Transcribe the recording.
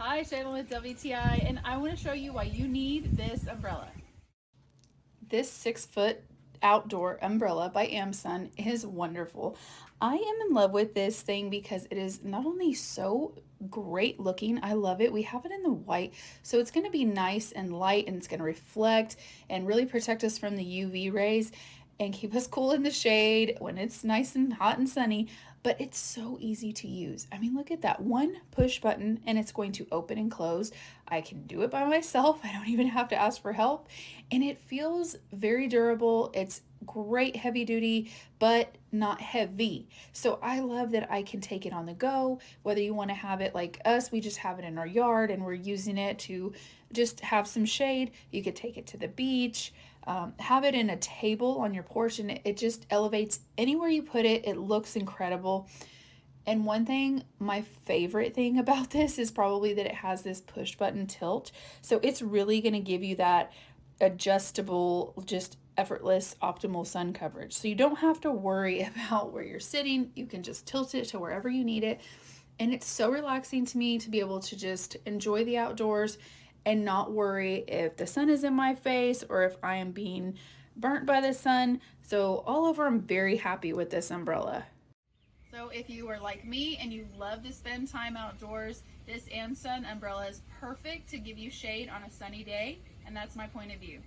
Hi, Shayla with WTI, and I want to show you why you need this umbrella. This 6-foot outdoor umbrella by AMMSUN is wonderful. I am in love with this thing because it is not only so great looking, I love it. We have it in the white, so it's going to be nice and light, and it's going to reflect and really protect us from the UV rays and keep us cool in the shade when it's nice and hot and sunny. But it's so easy to use. I mean, look at that one push button and it's going to open and close. I can do it by myself. I don't even have to ask for help. And it feels very durable. It's great heavy duty, but not heavy. So I love that I can take it on the go, whether you want to have it like us, we just have it in our yard and we're using it to just have some shade. You could take it to the beach, have it in a table on your porch, and it just elevates anywhere you put it. It looks incredible. And one thing, my favorite thing about this is probably that it has this push button tilt. So it's really going to give you that adjustable, just effortless, optimal sun coverage. So you don't have to worry about where you're sitting. You can just tilt it to wherever you need it. And it's so relaxing to me to be able to just enjoy the outdoors and not worry if the sun is in my face or if I am being burnt by the sun. So all over, I'm very happy with this umbrella. So if you are like me and you love to spend time outdoors, this AMMSUN umbrella is perfect to give you shade on a sunny day, and that's my point of view.